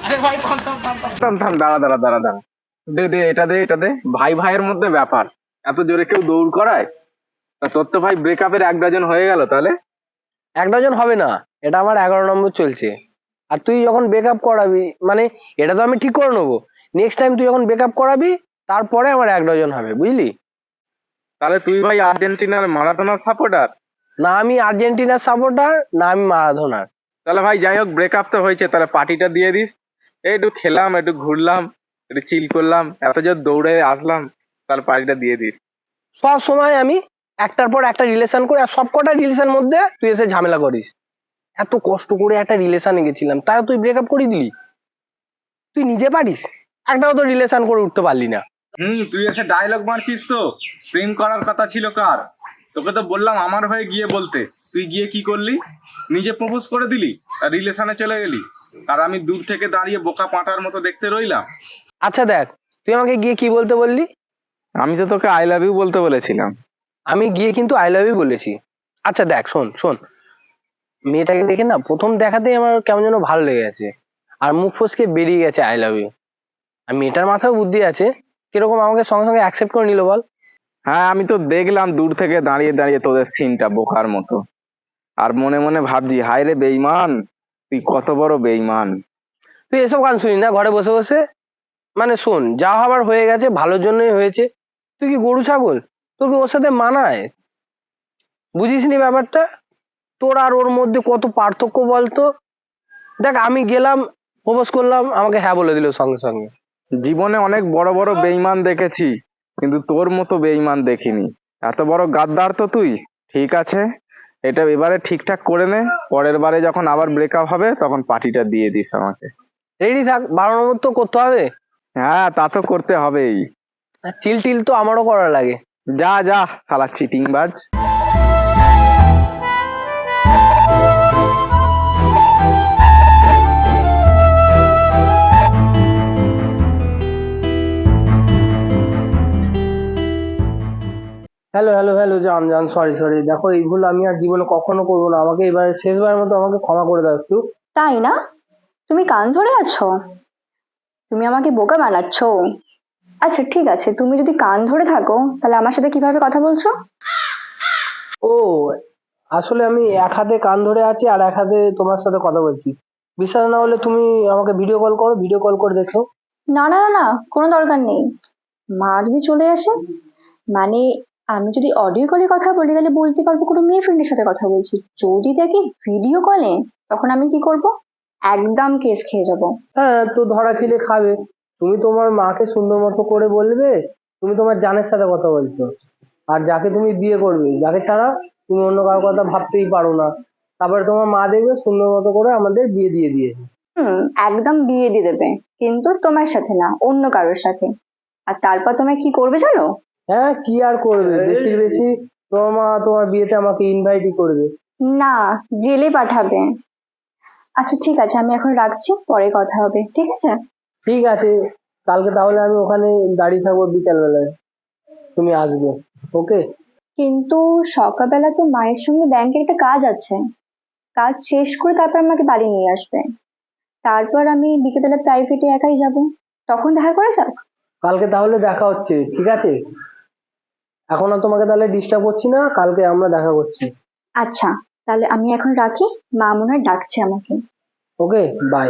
আরে ভাই থাম থাম থাম থাম। থাম থাম, দাঁড়া দাঁড়া দাঁড়া দাঁড়া, দে দে এটা দে এটা দে। ভাই ভাইয়ের মধ্যে ব্যাপার, এত জোরে কেউ দৌড় করায়? তা তোর তো ভাই ব্রেকআপের 1 ডজন হয়ে গেল তাহলে। 1 ডজন হবে না, এটা আমার 11 নম্বর চলছে। আর তুই যখন ব্রেকআপ করাবি মানে এটা তো আমি ঠিক করে নেবো। নেক্সট টাইম তুই যখন ব্রেকআপ করাবি তারপরে আমার 1 ডজন হবে, বুঝলি? তাহলে তুই ভাই আর্জেন্টিনার মারাদোনার সাপোর্টার? না আমি আর্জেন্টিনার সাপোর্টার, না আমি মারাদোনার। তাহলে ভাই যাই হোক, ব্রেকআপ তো হয়েছে, তাহলে পার্টিটা দিয়ে দিস। এই একটু খেলাম, একটু ঘুরলাম, একটু চিল করলাম, এত জোর দৌড়ে আসলাম, তাহলে পার্টিটা দিয়ে দিস। সব সময় আমি একটার পর একটা রিলেশন করি, আর সব কটা রিলেশন মধ্যে তুই এসে ঝামেলা করিস। এত কষ্ট করে একটা রিলেশনে গেছিলাম, তাই তুই ব্রেকআপ করে দিলি? তুই নিজে পারিস? একটাও তো রিলেশন করে উঠতে পারলি না। তুই এসে ডায়লগ মারছিস তো। প্রেম করার কথা ছিল কার? তোকে তো বললাম আমার হয়ে গিয়ে বলতে, তুই গিয়ে কি করলি? নিজে প্রপোজ করে দিলি আর রিলেশনে চলে গেলি, আর আমি দূর থেকে দাঁড়িয়ে বোকা পাঁটার মতো দেখতে রইলাম। আচ্ছা দেখ, তুই আমাকে গিয়ে কি বলতে বললি? আমি তো তোকে আই লাভ ইউ বলতে বলেছিলাম। আমি গিয়ে কিন্তু আই লাভ ইউ বলেছি। আচ্ছা দেখ, শোন শোন, মেয়েটাকে দেখে না প্রথম দেখাতেই আমার কেমন যেন ভালো লেগে গেছে, আর মুখ ফসকে বেরিয়ে গেছে আই লাভ ইউ। আর মেয়েটার মাথায় বুদ্ধি আছে, কিরকম আমাকে সঙ্গে সঙ্গে অ্যাকসেপ্ট করে নিল বল। হ্যাঁ, আমি তো দেখলাম দূর থেকে দাঁড়িয়ে দাঁড়িয়ে তোদের সিনটা বোকার মতো, আর মনে মনে ভাবছি হায় রে বেঈমান, তুই কত বড় বেঈমান। তুই এসব গান শুনি না ঘরে বসে বসে? মানে শোন, যা হবার হয়ে গেছে, ভালোর জন্যই হয়েছে। তুই কি গরু ছাগল? তোর কি ওর সাথে মানায়? বুঝিসনি ব্যাপারটা? তোর আর ওর মধ্যে কত পার্থক্য বলতো। দেখ আমি গেলাম, প্রপোজ করলাম, আমাকে হ্যাঁ বলে দিল সঙ্গে সঙ্গে। জীবনে অনেক বড় বড় বেঈমান দেখেছি, কিন্তু তোর মতো বেঈমান দেখিনি। এত বড় গাদ্দার তো তুই। ঠিক আছে, এটা এবারে ঠিকঠাক করে নে, পরের বারে যখন আবার ব্রেকআপ হবে তখন পার্টিটা দিয়ে দিস আমাকে। রেডি থাক, 12 নম্বর তো করতে হবে। হ্যাঁ, তা তো করতে হবেই। আর চিল টিল তো আমারও করা লাগে। যা যা শালা চিটিং বাজ। হ্যালো হ্যালো হ্যালো, জান জান, সরি সরি, দেখো এই ভুল আমি আর জীবনে কখনো করবো না। আমাকে এবার শেষবারের মতো আমাকে ক্ষমা করে দাও একটু। তাই না? তুমি কান ধরে আছো? তুমি আমাকে বোকা বানাচ্ছ? আচ্ছা ঠিক আছে, তুমি যদি কান ধরে থাকো তাহলে আমার সাথে কিভাবে কথা বলছো? ও, আসলে আমি এক হাতে কান ধরে আছি আর এক হাতে তোমার সাথে কথা বলছি। বিশ্বাস না হলে তুমি আমাকে ভিডিও কল করো, ভিডিও কল করে দেখো। না না না না, কোনো দরকার নেই। মা যদি চলে আসে, মানে আমি যদি অডিও কলে কথা বলি তাহলে বলতে পারবো কোনো মেয়ে ফ্রেন্ডের সাথে কথা বলছি। যদি দেখি ভিডিও কলে, তখন আমি কি করব? একদম কেস খেয়ে যাব। হ্যাঁ, তো ধরা খেলে খাবে। তুমি তোমার মাকে সুন্দর মতো করে বলবে তুমি তোমার জানের সাথে কথা বলছো, আর যাকে তুমি বিয়ে করবে, যাকে ছাড়া তুমি অন্য কারোর কথা ভাবতেই পারো না, তারপরে তোমার মা দেখবে সুন্দর মতো করে আমাদের বিয়ে দিয়ে দিয়েছে। একদম বিয়ে দিয়ে দেবে, কিন্তু তোমার সাথে না, অন্য কারোর সাথে। আর তারপর তুমি কি করবে জানো? হ্যাঁ, কি আর করবে, বেশি বেশি তোমার মা তোমার বিয়েতে আমাকে ইনভাইটই করবে। না, জেলে পাঠাবে। আচ্ছা ঠিক আছে, আমি এখন রাখছি, পরে কথা হবে, ঠিক আছে? ঠিক আছে, কালকে তাহলে আমি ওখানে দাঁড়িয়ে থাকবো বিকাল বেলায়, তুমি আসবে। ওকে। কিন্তু সকালবেলা তো মায়ের সঙ্গে ব্যাংকে একটা কাজ আছে, কাজ শেষ করে তারপর আমাকে বাড়ি নিয়ে আসবে। তারপর আমি বিকেলবেলা প্রাইভেটে একাই যাব, তখন দেখা করা যাক। কালকে তাহলে দেখা হচ্ছে, ঠিক আছে? এখন আর তোমাকে তাহলে ডিস্টার্ব করছি না, কালকে আমরা দেখা করছি। আচ্ছা, তাহলে আমি এখন রাখি, মা মনে হয় ডাকছে আমাকে। Okay, bye.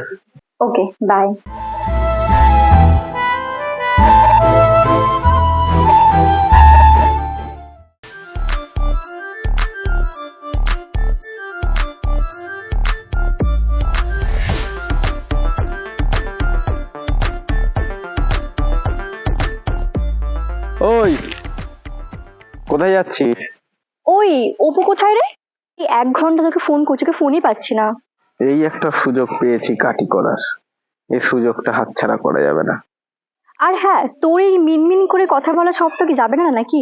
Okay, bye. ওই, কোথায় যাচ্ছিস? ওই, অপু কোথায় রে? এই 1 ঘন্টা তোকে ফোন করছি, তোকে ফোনই পাচ্ছি না। এই একটা সুযোগ পেয়েছি কাটি করার, এই সুযোগটা হাতছাড়া করা যাবে না। আর হ্যাঁ, তোর এই মিনমিন করে কথা বলা সবটা কি যাবে না নাকি?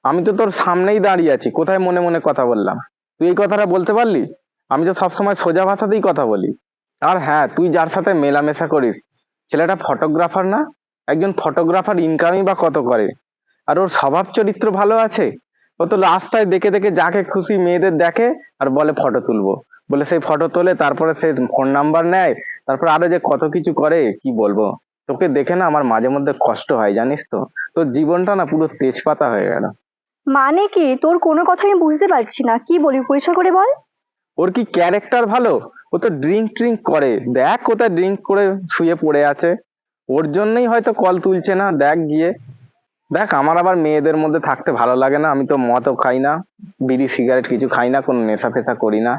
আমি তো তোর সামনেই দাঁড়িয়ে আছি, কোথায় মনে মনে কথা বললাম? তুই এই কথাটা বলতে পারলি? আমি তো সবসময় সোজা ভাষাতেই কথা বলি। আর হ্যাঁ, তুই যার সাথে মেলামেশা করিস, ছেলেটা ফটোগ্রাফার না? একজন ফটোগ্রাফার ইনকামই বা কত করে? আর ওর স্বভাব চরিত্র ভালো আছে। ও তো রাস্তায় দেখে দেখে যাকে খুশি মেয়েদের দেখে আর বলে ফটো তুলবো বলে, সেই ফটো তোলে, তারপরে সে ফোন নাম্বার নেয়, তারপর আরো যে কত কিছু করে কি বলবো। তোকে দেখে না আমার মাঝে মধ্যে কষ্ট হয় জানিস তো। তোর জীবনটা না পুরো তেজপাতা হয়ে গেল। মানে কি, তোর কোনো কথা আমি বুঝতে পারছি না, কি বলি পরিষ্কার করে বল। ওর কি ক্যারেক্টার ভালো? ও তো ড্রিঙ্ক ট্রিঙ্ক করে, দেখ কোথায় ড্রিঙ্ক করে শুয়ে পড়ে আছে। ওর জন্যই হয়তো কল তুলছে না, দেখ গিয়ে। দেখ আমার আবার মেয়েদের মধ্যে থাকতে ভালো লাগে না, আমি তো মদও খাই না, বিড়ি সিগারেট কিছু খাই না, কোনো নেশা ফেশা করি না।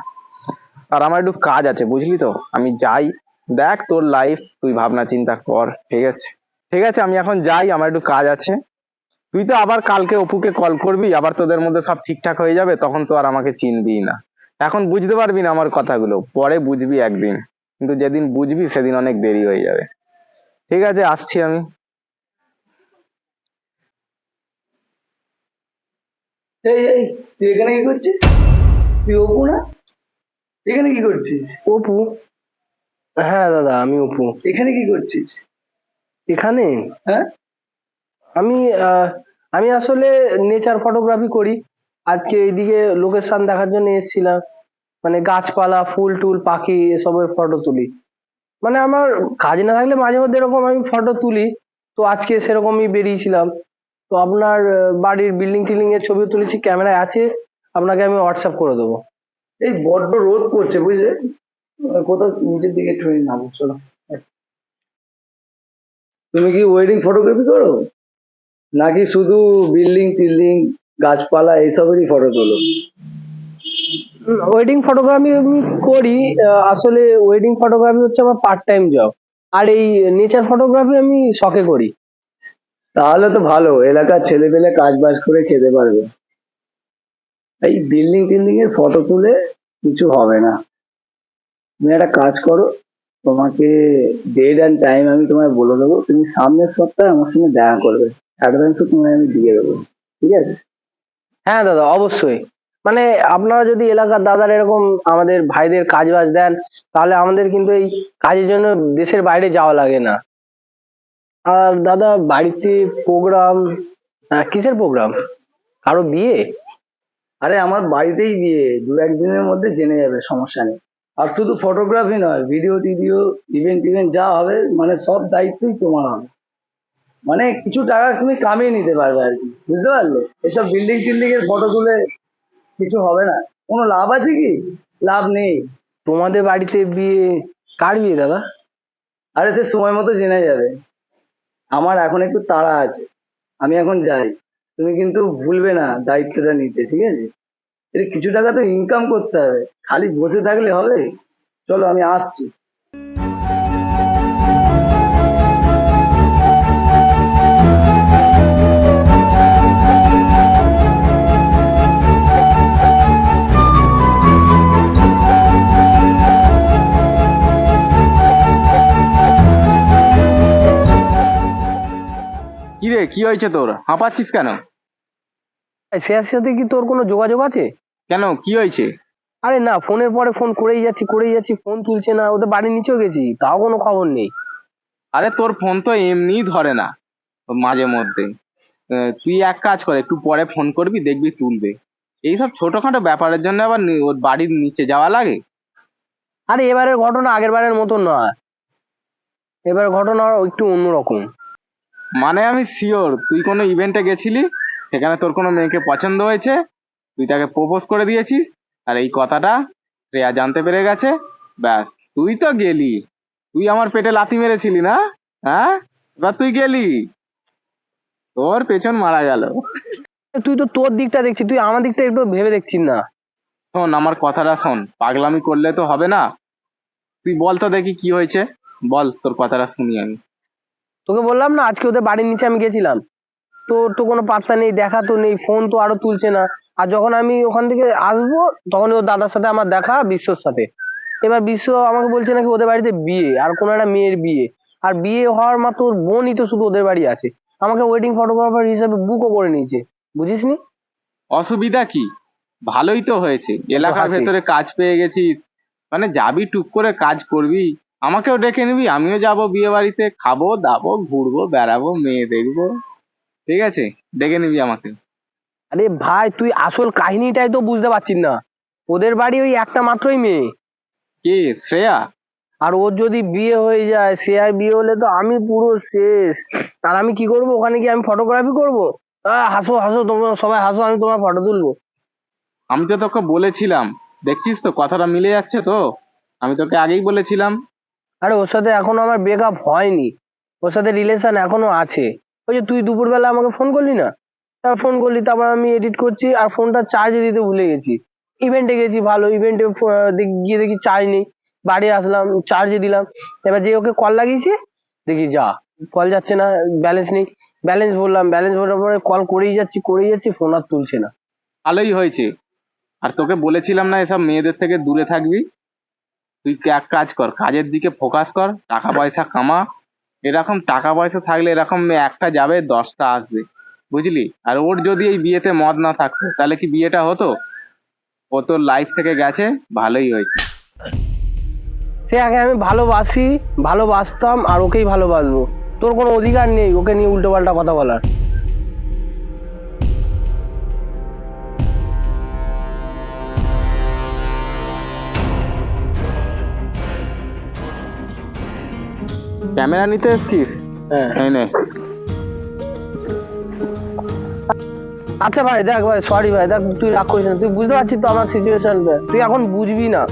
আর আমার একটু কাজ আছে বুঝলি তো, আমি যাই। দেখ তোর লাইফ, তুই ভাবনা চিন্তা কর, ঠিক আছে? ঠিক আছে, আমি এখন যাই, আমার একটু কাজ আছে। তুই তো আবার কালকে অপুকে কল করবি, আবার তোদের মধ্যে সব ঠিকঠাক হয়ে যাবে, তখন তো আর আমাকে চিনবি না। এখন বুঝতে পারবি না আমার কথাগুলো, পরে বুঝবি একদিন। কিন্তু যেদিন বুঝবি সেদিন অনেক দেরি হয়ে যাবে। ঠিক আছে, আসছি আমি। এই এই তুই এখানে কি করছিস? তুই অপু না? এখানে কি করছিস? অপু? হ্যাঁ দাদা, আমি অপু। এখানে কি করছিস? এখানে হ্যাঁ, আমি আমি আসলে নেচার ফটোগ্রাফি করি। আজকে এইদিকে লোকেশন দেখার জন্য এসেছিলাম। মানে গাছপালা, ফুল টুল, পাখি এসবের ফটো তুলি। মানে আমার কাজ না থাকলে মাঝে মধ্যে এরকম আমি ফটো তুলি। তো আজকে সেরকমই বেরিয়েছিলাম। তো আপনার বাড়ির বিল্ডিং টিল্ডিং এর ছবি তুলেছি, ক্যামেরায় আছে, আপনাকে আমি হোয়াটসঅ্যাপ করে দেবো। এই বড্ড রোদ পড়ছে বুঝলে, কোথাও নিচের দিকে একটু নামো, চলো। তুমি কি ওয়েডিং ফটোগ্রাফি করো, নাকি শুধু বিল্ডিং টিল্ডিং গাছপালা এইসবেরই ফটো তোলো? ওয়েডিং ফটোগ্রাফি আমি করি। আসলে ওয়েডিং ফটোগ্রাফি হচ্ছে আমার পার্ট টাইম জব। আর এই নেচার ফটোগ্রাফি আমি শখে করি। তাহলে তো ভালো, এলাকার ছেলে পেলে কাজ বাজ করে খেতে পারবে। এই বিল্ডিং টিল্ডিং এর ফটো তুলে কিছু হবে না। তুমি একটা কাজ করো, তোমাকে ডেট অ্যান্ড টাইম আমি তোমায় বলে দেবো, তুমি সামনের সপ্তাহে আমার সঙ্গে দেখা করবে। অ্যাডভান্সও তোমায় আমি দিয়ে দেবো, ঠিক আছে? হ্যাঁ দাদা, অবশ্যই। মানে আপনারা যদি এলাকার দাদার এরকম আমাদের ভাইদের কাজ বাজ দেন, তাহলে আমাদের কিন্তু এই কাজের জন্য দেশের বাইরে যাওয়া লাগে না। আর দাদা, বাড়িতে প্রোগ্রাম, কিসের প্রোগ্রাম? কারো বিয়ে? আরে আমার বাড়িতেই বিয়ে, দু একদিনের মধ্যে জেনে যাবে, সমস্যা নেই। আর শুধু ফটোগ্রাফি নয়, ভিডিও টিডিও ইভেন্ট টিভেন্ট যা হবে, মানে সব দায়িত্বই তোমার হবে। মানে কিছু টাকা তুমি কামিয়ে নিতে পারবে আর কি, বুঝতে পারলে? এসব বিল্ডিং টিল্ডিং এর ফটো তুলে কিছু হবে না, কোনো লাভ আছে কি? লাভ নেই। তোমাদের বাড়িতে বিয়ে? কার বিয়ে দাদা? আরে সে সময় মতো জেনে যাবে। আমার এখন একটু তাড়া আছে, আমি এখন যাই। তুমি কিন্তু ভুলবে না দায়িত্বটা নিতে, ঠিক আছে? এর কিছু টাকা তো ইনকাম করতে হবে, খালি বসে থাকলে হবে? চলো আমি আসছি। কি রে, কি হয়েছে তোর? হাঁপাচ্ছিস কেন? শেয়ার সাথে কি তোর কোনো যোগাযোগ আছে? কেন, কি হয়েছে? আরে না, ফোনের পরে ফোন করেই যাচ্ছি, ফোন তুলছে না। ওদের বাড়ির নিচেও গেছি, তাও কোনো খবর নেই। আরে তোর ফোন তো এমনিই ধরে না মাঝে মধ্যে। তুই এক কাজ কর, একটু পরে ফোন করবি, দেখবি তুলবে। এইসব ছোটখাটো ব্যাপারের জন্য আবার ওর বাড়ির নিচে যাওয়া লাগে? আরে এবারের ঘটনা আগের বারের মতন নয়, এবার ঘটনা একটু অন্যরকম। মানে আমি শিওর তুই কোনো ইভেন্টে গেছিলি, সেখানে তোর কোনো মেয়েকে পছন্দ হয়েছে, তুই তাকে প্রপোজ করে দিয়েছিস, আর এই কথাটা শ্রেয়া জানতে পেরে গেছে। ব্যাস, তুই তো গেলি, তুই আমার পেটে লাথি মেরেছিলি না? হ্যাঁ, এবার তুই গেলি, তোর পেছন মারা গেল। তুই তো তোর দিকটা দেখছিস, তুই আমার দিকটা একটু ভেবে দেখছিস না। শোন আমার কথাটা শোন, পাগলামি করলে তো হবে না। তুই বল তো দেখি কি হয়েছে, বল তোর কথাটা শুনি আমি। তোকে বললাম না, আজকে ওদের বাড়ির নিচে আমি গেছিলাম। তোর তো কোনো পাত্তা নেই, দেখা তো নেই, ফোন তো আরো তুলছে না। আর যখন আমি ওখান থেকে আসবো, তখন ওর দাদার সাথে আমার দেখা, বিশ্বর সাথে। এবার বিশ্ব আমাকে বলছে নাকি ওদের বাড়িতে বিয়ে, আর কোনো একটা মেয়ের বিয়ে। আর বিয়ে হওয়ার মাত্র ওর বোনই তো শুধু ওদের বাড়ি আছে। আমাকে ওয়েডিং ফটোগ্রাফার হিসেবে বুকও করে নিয়েছে, বুঝিসনি? অসুবিধা কি? ভালোই তো হয়েছে, এলাকার হাসি। ভেতরে কাজ পেয়ে গেছিস, মানে যাবি টুক করে কাজ করবি, আমাকেও ডেকে নিবি, আমিও যাব বিয়ে বাড়িতে, খাবো দাবো, ঘুরবো বেড়াবো, মেয়ে দেখবো। ঠিক আছে, ডেকে নিবি আমাকে। আরে ভাই, তুই আসল কাহিনীটাই তো বুঝতে পারছিস না। ওদের বাড়ি ওই একটা মাত্রই মেয়ে। কে, শ্রেয়া? আর ওর যদি বিয়ে হয়ে যায়, সে আর বিয়ে হলে তো আমি পুরো শেষ। আর আমি কি করব ওখানে গিয়ে? আমি ফটোগ্রাফি করবো? হাসো হাসো, তোমরা সবাই হাসো, আমি তোমার ফটো তুলবো। আমি তো তোকে বলেছিলাম, দেখছিস তো কথাটা মিলে যাচ্ছে তো, আমি তোকে আগেই বলেছিলাম। আরে ওর সাথে এখনো আমার ব্রেকআপ হয়নি, ওর সাথে রিলেশন এখনো আছে। ওই যে তুই দুপুরবেলা আমাকে ফোন করলি না, তারপর ফোন করলি, তারপর আমি এডিট করছি আর ফোনটা চার্জে দিতে ভুলে গেছি। ইভেন্টে গেছি, ভালো ইভেন্টে গিয়ে দেখি চার্জ নেই। বাড়ি আসলাম, চার্জে দিলাম, এবার যে ওকে কল লাগিয়েছি, দেখি যা কল যাচ্ছে না, ব্যালেন্স নেই। ব্যালেন্স বললাম, ব্যালেন্স ভরার পরে কল করেই যাচ্ছি, ফোন আর তুলছে না। ভালোই হয়েছে। আর তোকে বলেছিলাম না এসব মেয়েদের থেকে দূরে থাকবি? তুই এক কাজ কর, কাজের দিকে ফোকাস কর, টাকা পয়সা কামা। এরকম টাকা পয়সা থাকলে এরকম মেয়ে একটা যাবে 10টা আসবে, বুঝলি? আর ওর যদি এই বিয়েতে মত না থাকতো তাহলে কি বিয়েটা হতো? ও তোর লাইফ থেকে গেছে, ভালোই হয়েছে। সে আগে আমি ভালোবাসতাম আর ওকেই ভালোবাসবো। তোর কোনো অধিকার নেই ওকে নিয়ে উল্টো পাল্টা কথা বলার। ক্যামেরা নিতে এসছিস? হ্যাঁ, এই নে। আচ্ছা ভাই, দেখ ভাই, সরি ভাই, দেখ তুই রাগ করিস না, তুই বুঝতে পারছিস তো আমার সিচুয়েশনটা। তুই এখন বুঝবি না,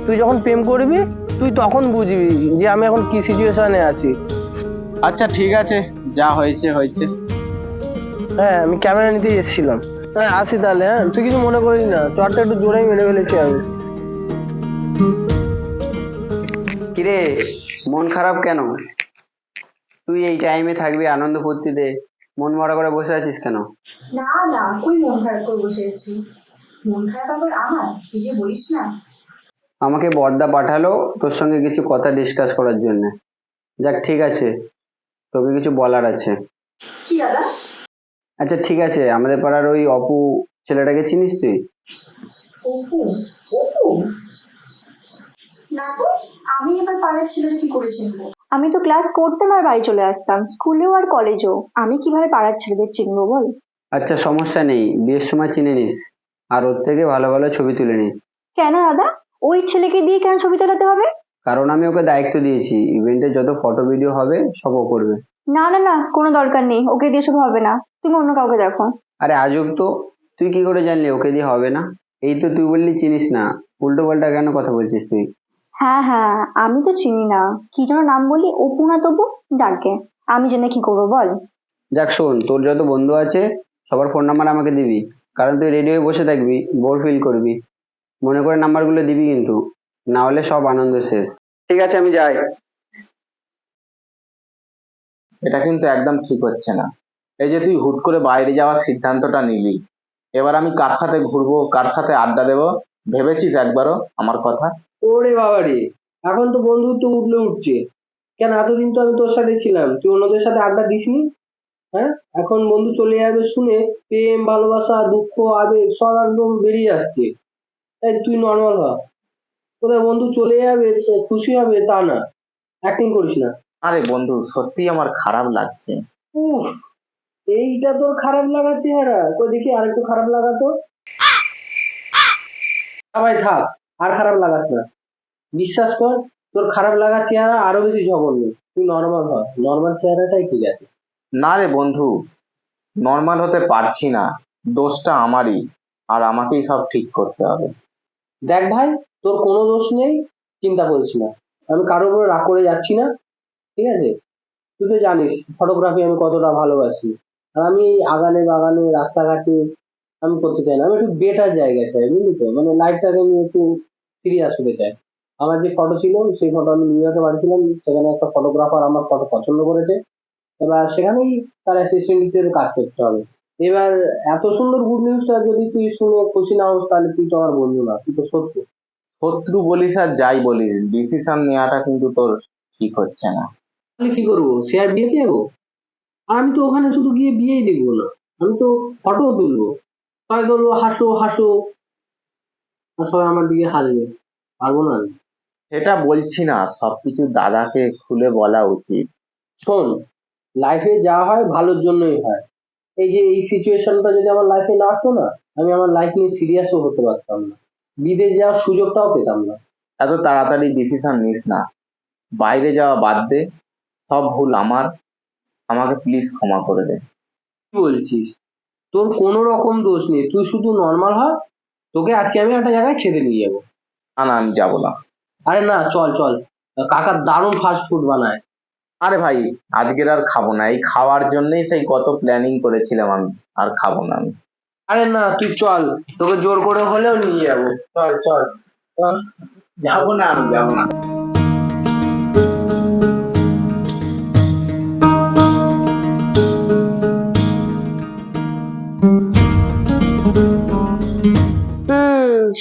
তুই যখন প্রেম করবি তুই তখন বুঝবি যে আমি এখন কি সিচুয়েশনে আছি। আচ্ছা ঠিক আছে, যা হয়েছে হয়েছে। হ্যাঁ, আমি ক্যামেরা নিতেই এসেছিলাম। হ্যাঁ, আসি তাহলে। হ্যাঁ, তুই কিছু মনে করিস না, চটটা একটু জোরেই মেরে ফেলেছি আমি। কিরে, মন খারাপ কেন? তুই এই টাইমে থাকবি আনন্দ ফুর্তিতে, মন মরা করে বসে আছিস কেন? না না, কই মন খারাপ করে বসে আছি? মন খারাপ আবার আমার? কি যে বলিস না। আমাকে বর্দা পাঠালো তোর সঙ্গে কিছু কথা ডিসকাস করার জন্য। যাক, ঠিক আছে, তোকে কিছু বলার আছে। কি দাদা? আচ্ছা ঠিক আছে, আমাদের পাড়ার ওই অপু ছেলেটাকে চিনিস তুই? অপু? অপু? না তো, আমি এবার পাড়ার ছেলেটা কি করে চিনবো? আমি তো ক্লাস করতাম আর বাড়ি চলে আসতাম, স্কুলেও আর কলেজেও। আমি কিভাবে পাড়ার ছেলেদের চিনবো বল? আচ্ছা সমস্যা নেই, বিয়ের সময় চিনে নিস, আর ওর থেকে ভালো ভালো ছবি তুলে নিস। কেন দাদা, ওই ছেলেকে দিয়ে কেন ছবি তোলাতে হবে? কারণ আমি ওকে দায়িত্ব দিয়েছি, ইভেন্টে যত ফটো ভিডিও হবে সব ও করবে। না না না, কোনো দরকার নেই, ওকে দিয়ে শুধু হবে না, তুমি অন্য কাউকে দেখো। আরে আজব তো, তুই কি করে জানলি ওকে দিয়ে হবে না? এই তো তুই বললি চিনিস না, উল্টো পাল্টা কেন কথা বলছিস তুই? হ্যাঁ হ্যাঁ, আমি তো চিনি না, কি যেন নাম বলি, অপু না তবু, যাকে আমি জেনে কি করবো বল? যাক শোন, তোর যত বন্ধু আছে সবার ফোন নাম্বার আমাকে দিবি, কারণ তুই রেডি হয়ে বসে থাকবি, বোর ফিল করবি। মনে করে নাম্বারগুলো দিবি কিন্তু, না হলে সব আনন্দ শেষ। ঠিক আছে, আমি যাই। এটা কিন্তু একদম ঠিক হচ্ছে না। এই যে তুই হুট করে বাইরে যাওয়ার সিদ্ধান্তটা নিলি, এবার আমি কার সাথে ঘুরবো, কার সাথে আড্ডা দেবো, ভেবেছিস একবারও আমার কথা? ওরে বাবা রে, এখন তো বন্ধুত্ব উঠলে উঠছে। কেন এতদিন তো আমি তোর সাথে ছিলাম, তুই অন্যদের সাথে আড্ডা দিসনি? হ্যাঁ, এখন বন্ধু চলে যাবে শুনে প্রেম ভালোবাসা দুঃখ আবেগ সব একদম বেরিয়ে আসছে। এই তুই নর্মাল হ। কোথায় বন্ধু চলে যাবে তো খুশি হবে তা না, অ্যাক্টিং করিস না। আরে বন্ধু, সত্যি আমার খারাপ লাগছে। উফ, এইটা তোর খারাপ লাগার চেহারা? তো দেখি আরেকটু খারাপ লাগাতো। ভাই থাক, আর খারাপ লাগাস না, বিশ্বাস কর, তোর খারাপ লাগার চেহারা আরো বেশি জঘন্য। তুই নর্মাল হ, নর্মাল চেহারাটাই ঠিক আছে। না রে বন্ধু, নর্মাল হতে পারছি না, দোষটা আমারই, আর আমাকেই সব ঠিক করতে হবে। দেখ ভাই, তোর কোনো দোষ নেই, চিন্তা করিস না, আমি কারোর উপরে রাগ করে যাচ্ছি না, ঠিক আছে? তুই তো জানিস ফটোগ্রাফি আমি কতটা ভালোবাসি, আর আমি এই আগানে বাগানে রাস্তাঘাটে আমি করতে চাই না, আমি একটু বেটার জায়গায় চাই, বুঝলি তো, মানে লাইফটাকে নিয়ে একটু সিরিয়াস হতে চাই। আমার যে ফটো ছিল সেই ফটো আমি নিউ ইয়র্কে পাঠিয়েছিলাম, সেখানে একটা ফটোগ্রাফার আমার ফটো পছন্দ করেছে, এবার সেখানেই তার অ্যাসিস্ট্যান্ট হিসেবে কাজ করতে হবে। এবার এত সুন্দর গুড নিউজটা যদি তুই শুনে খুশি না হোস তাহলে তুই তো আমার বন্ধু না, তুই তো শত্রু। শত্রু বলিস আর যাই বলিস, ডিসিশন নেওয়াটা কিন্তু তোর ঠিক হচ্ছে না। তাহলে কি করবো, সে আর বিয়েতে যাবো? আর আমি তো ওখানে শুধু গিয়ে বিয়েই দেখবো না, আমি তো ফটোও তুলবো, সবাই বলবো হাসো হাসো, আর সবাই আমার দিকে হাসবে, পারবো না আমি। সেটা বলছি না, সবকিছু দাদাকে খুলে বলা উচিত। শোন, লাইফে যা হয় ভালোর জন্যই হয়। এই যে এই সিচুয়েশনটা যদি আমার লাইফে না আসতো না, আমি আমার লাইফ নিয়ে সিরিয়াসও হতে পারতাম না, বিদেশ যাওয়ার সুযোগটাও পেতাম না। এত তাড়াতাড়ি ডিসিশন নিস না, বাইরে যাওয়া বাদ দে, সব ভুল আমার, আমাকে প্লিজ ক্ষমা করে দে। কি বলছিস? তোর কোনো রকম দোষ নেই, তুই শুধু নর্মাল হ। তোকে আজকে আমি একটা জায়গায় খেতে নিয়ে যাবো। না না, আমি যাবো না। আরে না, চল চল, কাকা দারুণ ফাস্ট ফুড বানায়। আরে ভাই, আজকের আর খাবো না, এই খাওয়ার জন্যই সেই কত প্ল্যানিং করেছিলাম আমি, আর খাবো না আমি। আরে না, তুই চল, তোকে জোর করে হলেও নিয়ে যাবো। চল চল চল। যাবো না, আমি যাবো না।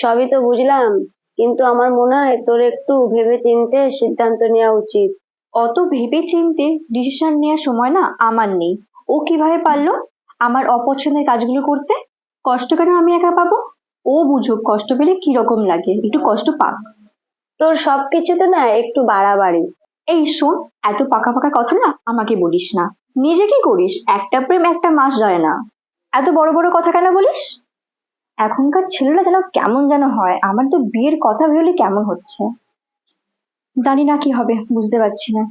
সবই তো বুঝলাম, কিন্তু আমার মনে হয় তোর একটু ভেবে চিন্তে সিদ্ধান্ত নেওয়া উচিত। অত ভেবে চিন্তে ডিসিশন নেওয়ার সময় না আমার নেই। ও কিভাবে পারলো আমার অপছন্দের কাজগুলো করতে? কষ্ট কেন আমি একা পাবো? ও বুঝুক কষ্ট পেলে কি রকম লাগে, একটু কষ্ট পাক। তোর সবকিছুতে না একটু বাড়াবাড়ি। এই শোন, এত পাকা পাকা কথা না আমাকে বলিস না। নিজে কি করিস? একটা প্রেম একটা মাস যায় না, এত বড় বড় কথা কেন বলিস? এখনকার ছেলেরা যেন কেমন যেন হয়, আমার তো বিয়ের কথা ভেবে কেমন হচ্ছে, জানি না কি হবে, বুঝতে পারছি না।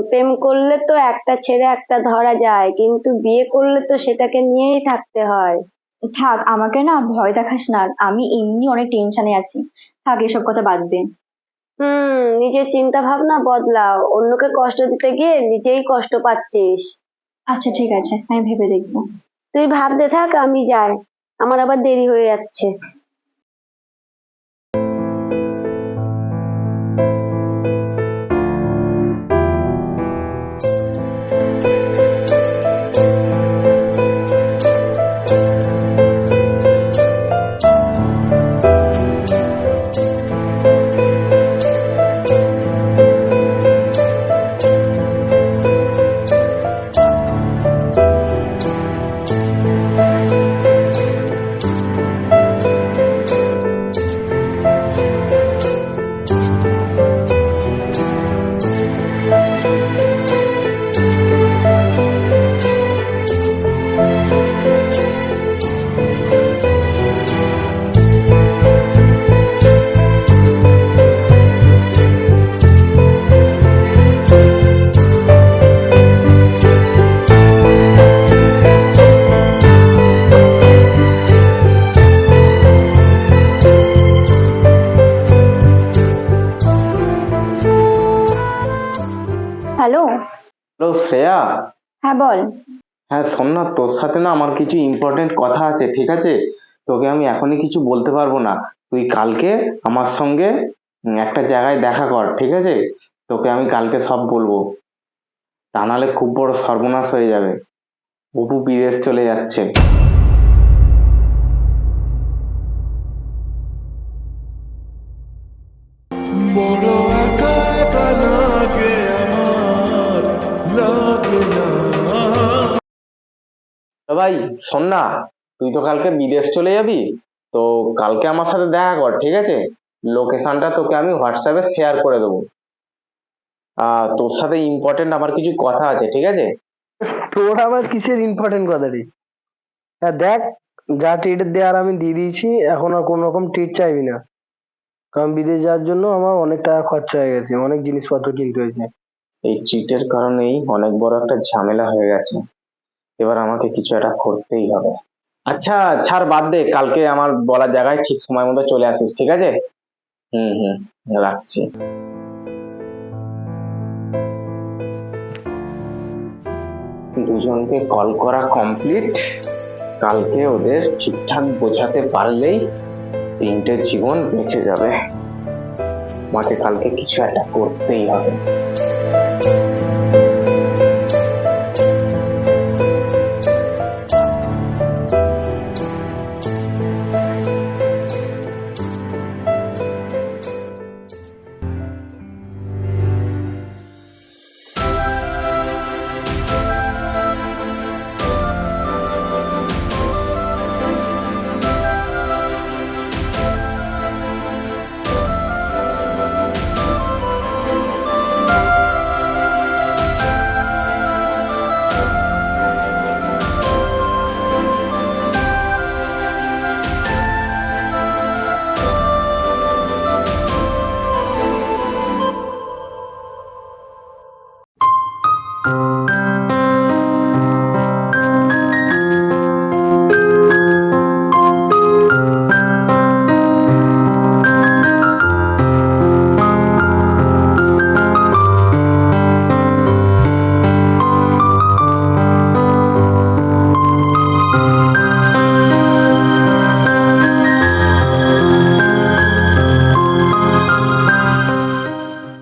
প্রেম করলে তো একটা ছেড়ে একটা ধরা যায়, কিন্তু বিয়ে করলে তো সেটাকে নিয়েই থাকতে হয়। থাক, আমাকে না ভয় দেখাস না, আমি এমনি অনেক টেনশনে আছি। থাক, এসব কথা বাদ দে। নিজের চিন্তা ভাবনা বদলাও, অন্যকে কষ্ট দিতে গিয়ে নিজেই কষ্ট পাচ্ছিস। আচ্ছা ঠিক আছে, আমি ভেবে দেখবো। তুই ভাবতে থাক, আমি যাই, আমার আবার দেরি হয়ে যাচ্ছে। হ্যালো। হ্যালো শ্রেয়া। হ্যাঁ বল। হ্যাঁ শোন না, তোর সাথে না আমার কিছু ইম্পর্টেন্ট কথা আছে, ঠিক আছে? তোকে আমি এখনই কিছু বলতে পারবো না, তুই কালকে আমার সঙ্গে একটা জায়গায় দেখা কর, ঠিক আছে? তোকে আমি কালকে সব বলবো, তা নাহলে খুব বড় সর্বনাশ হয়ে যাবে। অপু বিদেশ চলে যাচ্ছে। বড় একা একা লাগে আমার, লাগে না। তো ভাই শোন না, তুই তো কালকে বিদেশ চলে যাবি, তো কালকে আমার সাথে দেখা কর, ঠিক আছে? লোকেশনটা তোকে আমি হোয়াটসঅ্যাপে শেয়ার করে দেবো। তোর সাথে ইম্পর্টেন্ট আমার কিছু কথা আছে, ঠিক আছে? তোর আবার কিসের ইম্পর্টেন্ট কথা রে? হ্যাঁ দেখ, যা ট্রিট দেওয়ার আমি দিয়ে দিয়েছি, এখন আর কোনো রকম ট্রিট চাইবি না, কারণ বিদেশ যাওয়ার জন্য আমার অনেক টাকা খরচা হয়ে গেছে, অনেক জিনিসপত্র কিনতে হয়েছে। এই চিটের কারণেই অনেক বড় একটা ঝামেলা হয়ে গেছে, এবার আমাকে কিছু একটা করতেই হবে। আচ্ছা ছাড়, বাদ দে, কালকে আমার বলা জায়গায় ঠিক সময় মতো চলে আসিস, ঠিক আছে? হুম, রাখছি। দুজনকে কল করা কমপ্লিট, কালকে ওদের ঠিকঠাক বোঝাতে পারলেই 3টে জীবন বেঁচে যাবে। আমাকে কালকে কিছু একটা করতেই হবে।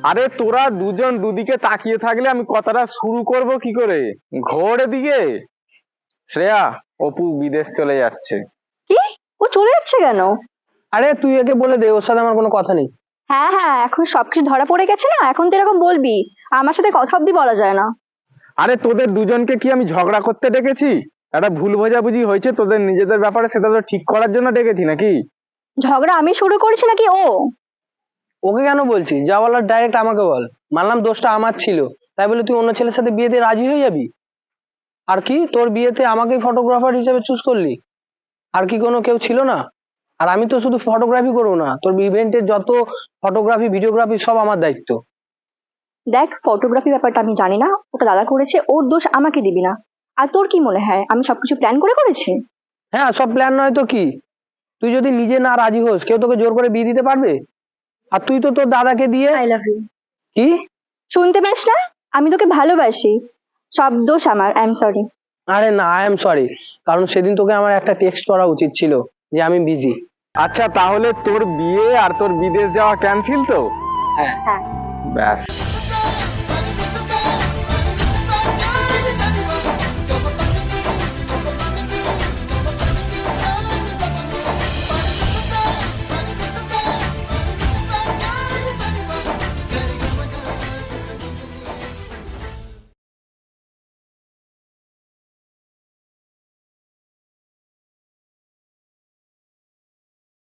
আরে তোরা দুজন দুদিকে তাকিয়ে থাকলে আমি কথাটা শুরু করব কি করে? ঘোর দিকে। শ্রেয়া, অপু বিদেশ চলে যাচ্ছে। কি? ও চলে যাচ্ছে কেন? আরে তুই একে বলে দে, ওর সাথে আমার কোনো কথা নেই। হ্যাঁ হ্যাঁ, এখন সবকিছু ধরা পড়ে গেছে না, এখন তো এরকম বলবি। আমার সাথে কথা অব্দি বলা যায় না। আরে তোদের দুজনকে কি আমি ঝগড়া করতে ডেকেছি? একটা ভুল বোঝাবুঝি হয়েছে তোদের নিজেদের ব্যাপারে, সেটা তো ঠিক করার জন্য ডেকেছি নাকি? ঝগড়া আমি শুরু করেছি নাকি ও? ওকে কেন বলছিস? যা বলার ডাইরেক্ট আমাকে বল। মানলাম দোষটা আমার ছিল, তাই বলে তুই অন্য ছেলের সাথে বিয়েতে রাজি হয়ে যাবি? আর কি তোর বিয়েতে আমাকেই ফটোগ্রাফার হিসেবে চুজ করলি? আর কি কোনো কেউ ছিল না? আর আমি তো শুধু ফটোগ্রাফি করবো না, তোর ইভেন্টের যত ফটোগ্রাফি ভিডিওগ্রাফি সব আমার দায়িত্ব। দেখ, ফটোগ্রাফি ব্যাপারটা আমি জানি না, ওটা দাদা করেছে, ওর দোষ আমাকে দিবি না। আর তোর কি মনে হয় আমি সবকিছু প্ল্যান করে করেছি? হ্যাঁ, সব প্ল্যান নয় তো কি? তুই যদি নিজে না রাজি হোস, কেউ তোকে জোর করে বিয়ে দিতে পারবে? আর তুই তো তোর দাদাকে দিয়ে আই লাভ ইউ। কি? শুনতে পাস না? আমি তোকে ভালোবাসি। সব দোষ আমার, আই এম সরি। আরে না, আই এম সরি। কারণ সেদিন তোকে আমার একটা টেক্সট করা উচিত ছিল যে আমি বিজি। আচ্ছা, তাহলে তোর বিয়ে আর তোর বিদেশ যাওয়া ক্যান্সেল তো? হ্যাঁ। ব্যাস।